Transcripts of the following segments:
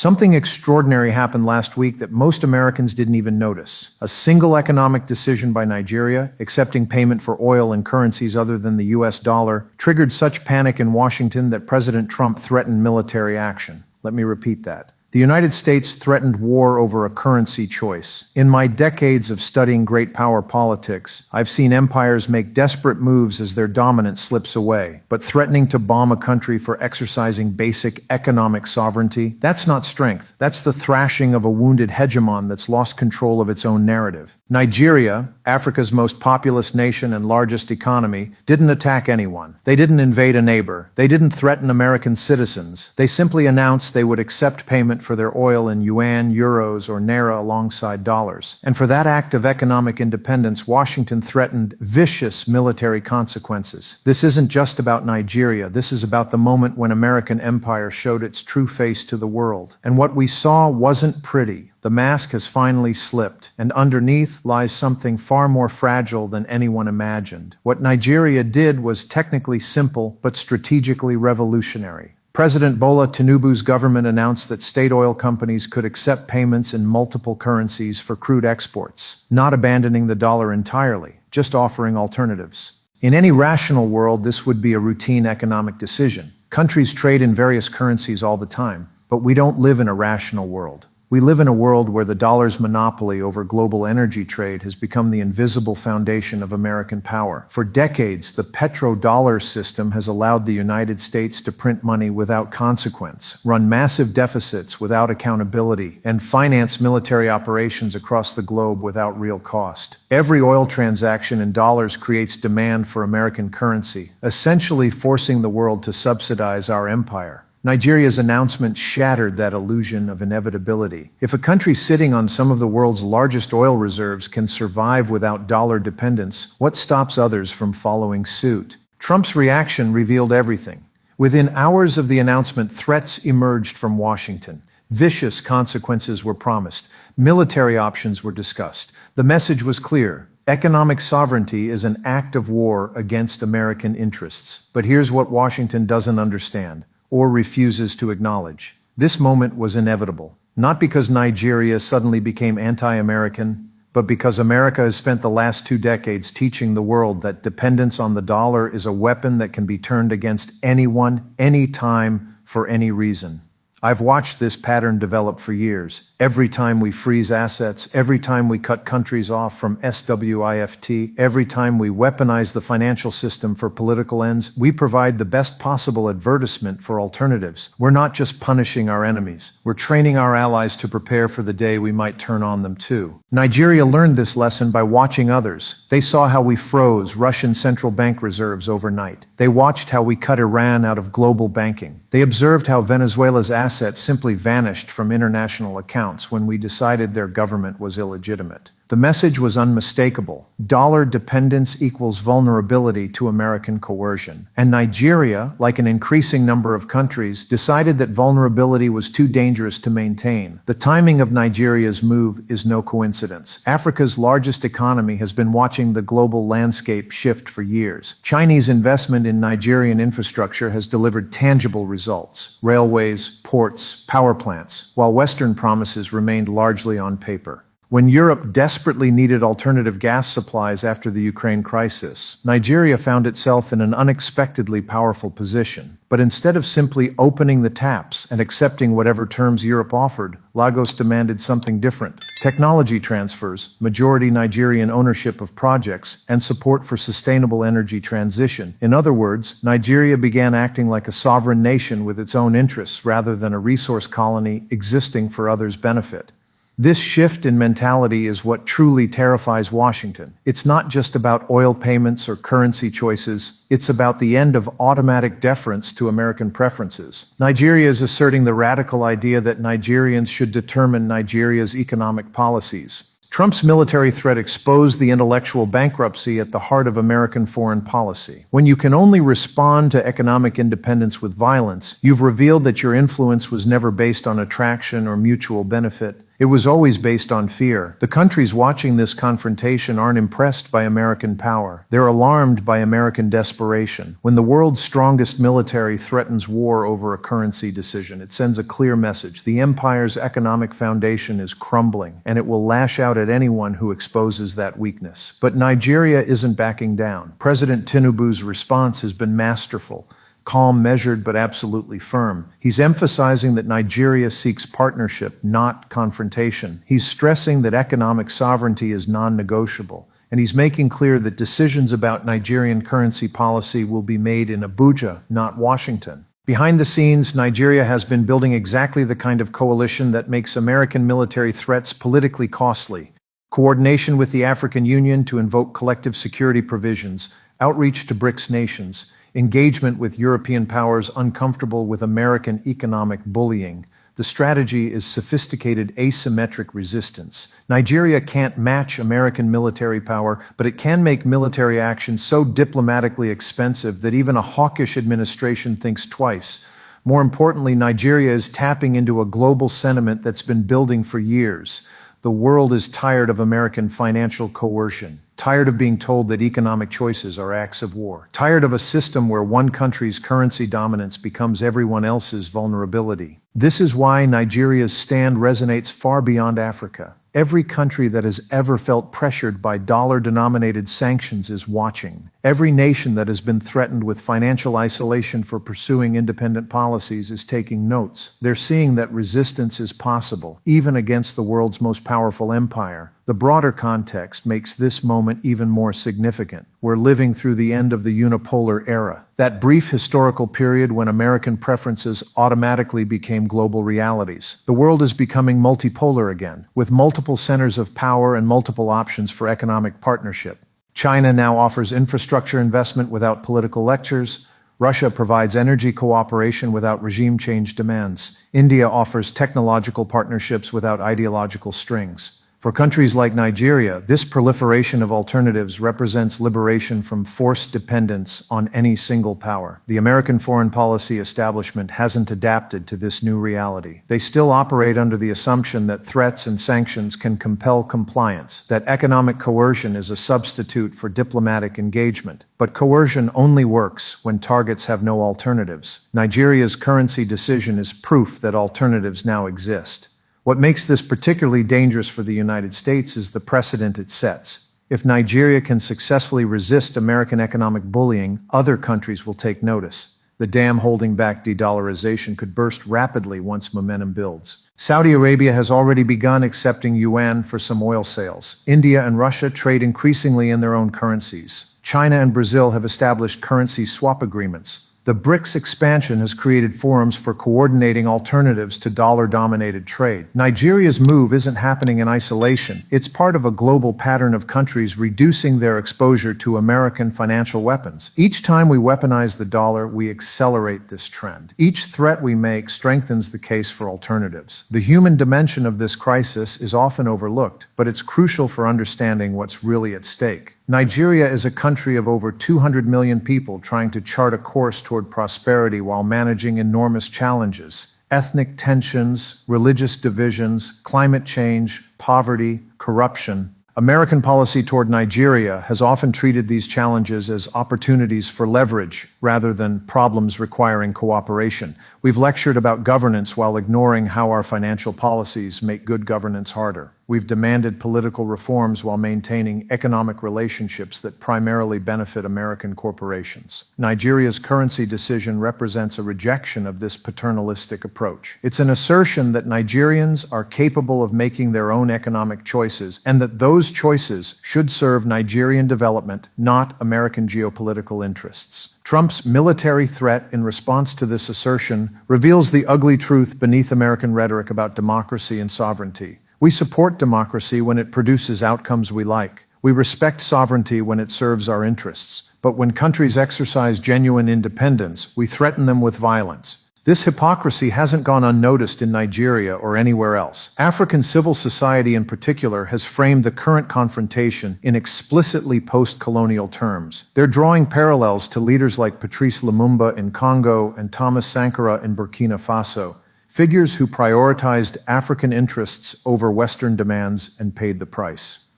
Something extraordinary happened last week that most Americans didn't even notice. A single economic decision by Nigeria, accepting payment for oil in currencies other than the US dollar, triggered such panic in Washington that President Trump threatened military action. Let me repeat that. The United States threatened war over a currency choice. In my decades of studying great power politics, I've seen empires make desperate moves as their dominance slips away. But threatening to bomb a country for exercising basic economic sovereignty, that's not strength. That's the thrashing of a wounded hegemon that's lost control of its own narrative. Nigeria, Africa's most populous nation and largest economy, didn't attack anyone. They didn't invade a neighbor. They didn't threaten American citizens. They simply announced they would accept payment for their oil in yuan, euros, or naira alongside dollars. And for that act of economic independence, Washington threatened vicious military consequences. This isn't just about Nigeria. This is about the moment when American empire showed its true face to the world. And what we saw wasn't pretty. The mask has finally slipped, and underneath lies something far more fragile than anyone imagined. What Nigeria did was technically simple, but strategically revolutionary. President Bola Tinubu's government announced that state oil companies could accept payments in multiple currencies for crude exports, not abandoning the dollar entirely, just offering alternatives. In any rational world, this would be a routine economic decision. Countries trade in various currencies all the time, but we don't live in a rational world. We live in a world where the dollar's monopoly over global energy trade has become the invisible foundation of American power. For decades, the petrodollar system has allowed the United States to print money without consequence, run massive deficits without accountability, and finance military operations across the globe without real cost. Every oil transaction in dollars creates demand for American currency, essentially forcing the world to subsidize our empire. Nigeria's announcement shattered that illusion of inevitability. If a country sitting on some of the world's largest oil reserves can survive without dollar dependence, what stops others from following suit? Trump's reaction revealed everything. Within hours of the announcement, threats emerged from Washington. Vicious consequences were promised. Military options were discussed. The message was clear. Economic sovereignty is an act of war against American interests. But here's what Washington doesn't understand, or refuses to acknowledge. This moment was inevitable, not because Nigeria suddenly became anti-American, but because America has spent the last 2 decades teaching the world that dependence on the dollar is a weapon that can be turned against anyone, anytime, for any reason. I've watched this pattern develop for years. Every time we freeze assets, every time we cut countries off from SWIFT, every time we weaponize the financial system for political ends, we provide the best possible advertisement for alternatives. We're not just punishing our enemies. We're training our allies to prepare for the day we might turn on them too. Nigeria learned this lesson by watching others. They saw how we froze Russian central bank reserves overnight. They watched how we cut Iran out of global banking. They observed how Venezuela's assets simply vanished from international accounts when we decided their government was illegitimate. The message was unmistakable. Dollar dependence equals vulnerability to American coercion. And Nigeria, like an increasing number of countries, decided that vulnerability was too dangerous to maintain. The timing of Nigeria's move is no coincidence. Africa's largest economy has been watching the global landscape shift for years. Chinese investment in Nigerian infrastructure has delivered tangible results: railways, ports, power plants, while Western promises remained largely on paper. When Europe desperately needed alternative gas supplies after the Ukraine crisis, Nigeria found itself in an unexpectedly powerful position. But instead of simply opening the taps and accepting whatever terms Europe offered, Lagos demanded something different: technology transfers, majority Nigerian ownership of projects, and support for sustainable energy transition. In other words, Nigeria began acting like a sovereign nation with its own interests rather than a resource colony existing for others' benefit. This shift in mentality is what truly terrifies Washington. It's not just about oil payments or currency choices. It's about the end of automatic deference to American preferences. Nigeria is asserting the radical idea that Nigerians should determine Nigeria's economic policies. Trump's military threat exposed the intellectual bankruptcy at the heart of American foreign policy. When you can only respond to economic independence with violence, you've revealed that your influence was never based on attraction or mutual benefit. It was always based on fear. The countries watching this confrontation aren't impressed by American power. They're alarmed by American desperation. When the world's strongest military threatens war over a currency decision, it sends a clear message. The empire's economic foundation is crumbling, and it will lash out at anyone who exposes that weakness. But Nigeria isn't backing down. President Tinubu's response has been masterful. Calm, measured, but absolutely firm. He's emphasizing that Nigeria seeks partnership, not confrontation. He's stressing that economic sovereignty is non-negotiable. And he's making clear that decisions about Nigerian currency policy will be made in Abuja, not Washington. Behind the scenes, Nigeria has been building exactly the kind of coalition that makes American military threats politically costly. Coordination with the African Union to invoke collective security provisions, outreach to BRICS nations, engagement with European powers uncomfortable with American economic bullying. The strategy is sophisticated asymmetric resistance. Nigeria can't match American military power, but it can make military action so diplomatically expensive that even a hawkish administration thinks twice. More importantly, Nigeria is tapping into a global sentiment that's been building for years. The world is tired of American financial coercion, tired of being told that economic choices are acts of war, tired of a system where one country's currency dominance becomes everyone else's vulnerability. This is why Nigeria's stand resonates far beyond Africa. Every country that has ever felt pressured by dollar-denominated sanctions is watching. Every nation that has been threatened with financial isolation for pursuing independent policies is taking notes. They're seeing that resistance is possible, even against the world's most powerful empire. The broader context makes this moment even more significant. We're living through the end of the unipolar era, that brief historical period when American preferences automatically became global realities. The world is becoming multipolar again, with multiple centers of power and multiple options for economic partnership. China now offers infrastructure investment without political lectures. Russia provides energy cooperation without regime change demands. India offers technological partnerships without ideological strings. For countries like Nigeria, this proliferation of alternatives represents liberation from forced dependence on any single power. The American foreign policy establishment hasn't adapted to this new reality. They still operate under the assumption that threats and sanctions can compel compliance, that economic coercion is a substitute for diplomatic engagement. But coercion only works when targets have no alternatives. Nigeria's currency decision is proof that alternatives now exist. What makes this particularly dangerous for the United States is the precedent it sets. If Nigeria can successfully resist American economic bullying, other countries will take notice. The dam holding back de-dollarization could burst rapidly once momentum builds. Saudi Arabia has already begun accepting yuan for some oil sales. India and Russia trade increasingly in their own currencies. China and Brazil have established currency swap agreements. The BRICS expansion has created forums for coordinating alternatives to dollar-dominated trade. Nigeria's move isn't happening in isolation. It's part of a global pattern of countries reducing their exposure to American financial weapons. Each time we weaponize the dollar, we accelerate this trend. Each threat we make strengthens the case for alternatives. The human dimension of this crisis is often overlooked, but it's crucial for understanding what's really at stake. Nigeria is a country of over 200 million people trying to chart a course toward prosperity while managing enormous challenges. Ethnic tensions, religious divisions, climate change, poverty, corruption. American policy toward Nigeria has often treated these challenges as opportunities for leverage rather than problems requiring cooperation. We've lectured about governance while ignoring how our financial policies make good governance harder. We've demanded political reforms while maintaining economic relationships that primarily benefit American corporations. Nigeria's currency decision represents a rejection of this paternalistic approach. It's an assertion that Nigerians are capable of making their own economic choices and that those choices should serve Nigerian development, not American geopolitical interests. Trump's military threat in response to this assertion reveals the ugly truth beneath American rhetoric about democracy and sovereignty. We support democracy when it produces outcomes we like. We respect sovereignty when it serves our interests. But when countries exercise genuine independence, we threaten them with violence. This hypocrisy hasn't gone unnoticed in Nigeria or anywhere else. African civil society in particular has framed the current confrontation in explicitly post-colonial terms. They're drawing parallels to leaders like Patrice Lumumba in Congo and Thomas Sankara in Burkina Faso, figures who prioritized African interests over Western demands and paid the price.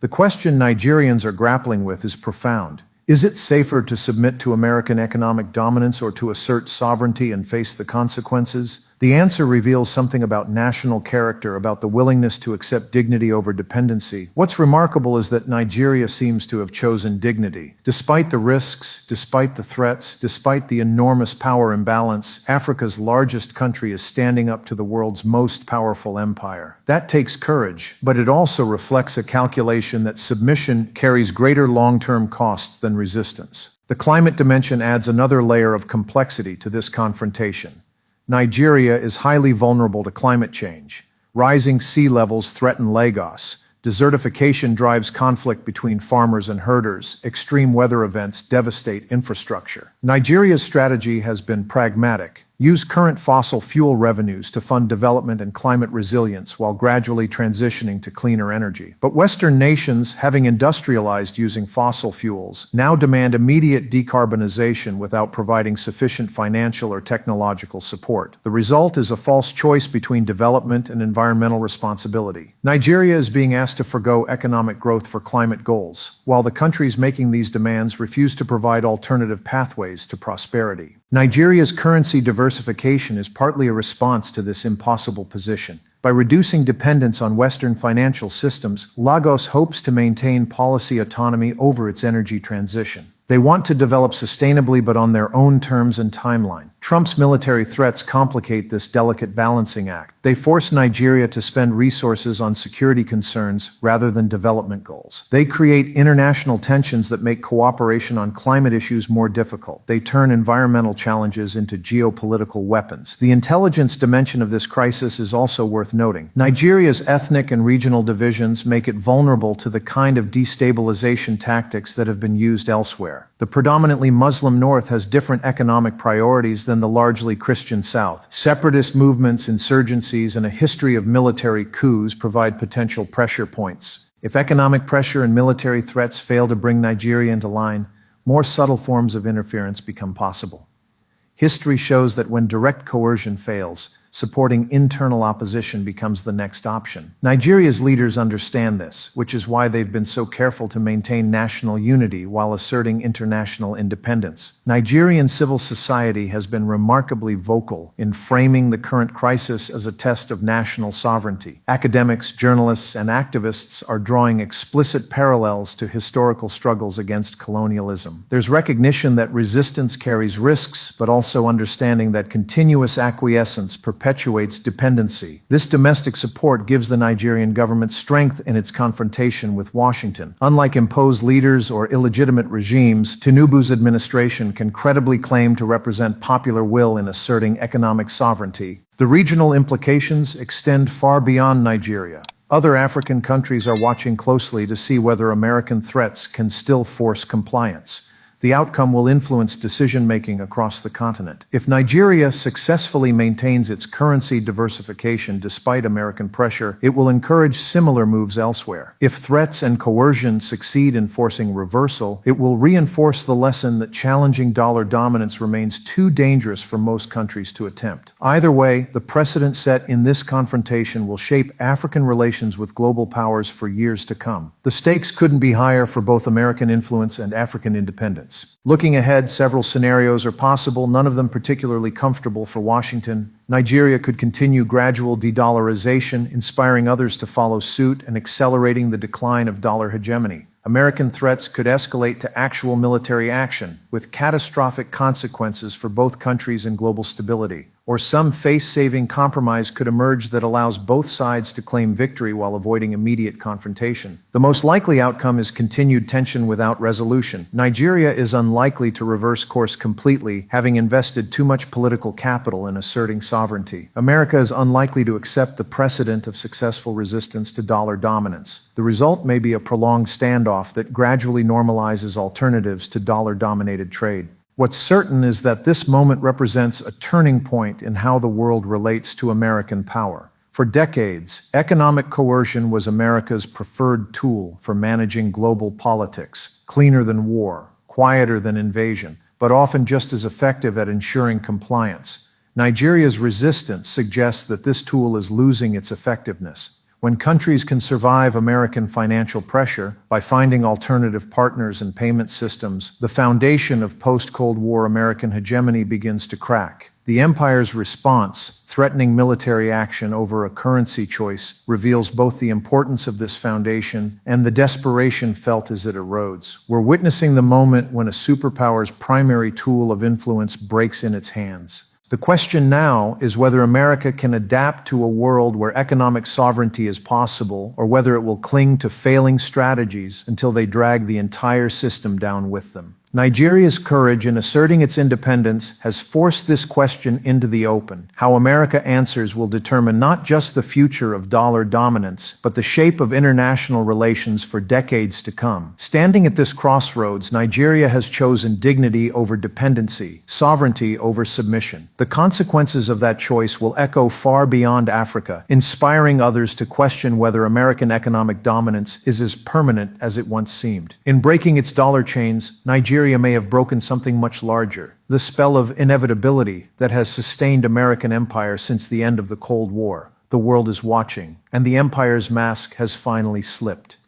The question Nigerians are grappling with is profound. Is it safer to submit to American economic dominance or to assert sovereignty and face the consequences? The answer reveals something about national character, about the willingness to accept dignity over dependency. What's remarkable is that Nigeria seems to have chosen dignity. Despite the risks, despite the threats, despite the enormous power imbalance, Africa's largest country is standing up to the world's most powerful empire. That takes courage, but it also reflects a calculation that submission carries greater long-term costs than resistance. The climate dimension adds another layer of complexity to this confrontation. Nigeria is highly vulnerable to climate change. Rising sea levels threaten Lagos. Desertification drives conflict between farmers and herders. Extreme weather events devastate infrastructure. Nigeria's strategy has been pragmatic. Use current fossil fuel revenues to fund development and climate resilience while gradually transitioning to cleaner energy. But Western nations, having industrialized using fossil fuels, now demand immediate decarbonization without providing sufficient financial or technological support. The result is a false choice between development and environmental responsibility. Nigeria is being asked to forgo economic growth for climate goals, while the countries making these demands refuse to provide alternative pathways to prosperity. Nigeria's currency diversification is partly a response to this impossible position. By reducing dependence on Western financial systems, Lagos hopes to maintain policy autonomy over its energy transition. They want to develop sustainably but on their own terms and timeline. Trump's military threats complicate this delicate balancing act. They force Nigeria to spend resources on security concerns rather than development goals. They create international tensions that make cooperation on climate issues more difficult. They turn environmental challenges into geopolitical weapons. The intelligence dimension of this crisis is also worth noting. Nigeria's ethnic and regional divisions make it vulnerable to the kind of destabilization tactics that have been used elsewhere. The predominantly Muslim North has different economic priorities than the largely Christian South. Separatist movements, insurgencies, and a history of military coups provide potential pressure points. If economic pressure and military threats fail to bring Nigeria into line, more subtle forms of interference become possible. History shows that when direct coercion fails, supporting internal opposition becomes the next option. Nigeria's leaders understand this, which is why they've been so careful to maintain national unity while asserting international independence. Nigerian civil society has been remarkably vocal in framing the current crisis as a test of national sovereignty. Academics, journalists, and activists are drawing explicit parallels to historical struggles against colonialism. There's recognition that resistance carries risks, but also understanding that continuous acquiescence perpetuates dependency. This domestic support gives the Nigerian government strength in its confrontation with Washington. Unlike imposed leaders or illegitimate regimes, Tinubu's administration can credibly claim to represent popular will in asserting economic sovereignty. The regional implications extend far beyond Nigeria. Other African countries are watching closely to see whether American threats can still force compliance. The outcome will influence decision-making across the continent. If Nigeria successfully maintains its currency diversification despite American pressure, it will encourage similar moves elsewhere. If threats and coercion succeed in forcing reversal, it will reinforce the lesson that challenging dollar dominance remains too dangerous for most countries to attempt. Either way, the precedent set in this confrontation will shape African relations with global powers for years to come. The stakes couldn't be higher for both American influence and African independence. Looking ahead, several scenarios are possible, none of them particularly comfortable for Washington. Nigeria could continue gradual de-dollarization, inspiring others to follow suit and accelerating the decline of dollar hegemony. American threats could escalate to actual military action, with catastrophic consequences for both countries and global stability. Or some face-saving compromise could emerge that allows both sides to claim victory while avoiding immediate confrontation. The most likely outcome is continued tension without resolution. Nigeria is unlikely to reverse course completely, having invested too much political capital in asserting sovereignty. America is unlikely to accept the precedent of successful resistance to dollar dominance. The result may be a prolonged standoff that gradually normalizes alternatives to dollar-dominated trade. What's certain is that this moment represents a turning point in how the world relates to American power. For decades, economic coercion was America's preferred tool for managing global politics, cleaner than war, quieter than invasion, but often just as effective at ensuring compliance. Nigeria's resistance suggests that this tool is losing its effectiveness. When countries can survive American financial pressure by finding alternative partners and payment systems, the foundation of post-Cold War American hegemony begins to crack. The empire's response, threatening military action over a currency choice, reveals both the importance of this foundation and the desperation felt as it erodes. We're witnessing the moment when a superpower's primary tool of influence breaks in its hands. The question now is whether America can adapt to a world where economic sovereignty is possible, or whether it will cling to failing strategies until they drag the entire system down with them. Nigeria's courage in asserting its independence has forced this question into the open. How America answers will determine not just the future of dollar dominance, but the shape of international relations for decades to come. Standing at this crossroads, Nigeria has chosen dignity over dependency, sovereignty over submission. The consequences of that choice will echo far beyond Africa, inspiring others to question whether American economic dominance is as permanent as it once seemed. In breaking its dollar chains, Nigeria may have broken something much larger, the spell of inevitability that has sustained American empire since the end of the Cold War. The world is watching, and the empire's mask has finally slipped.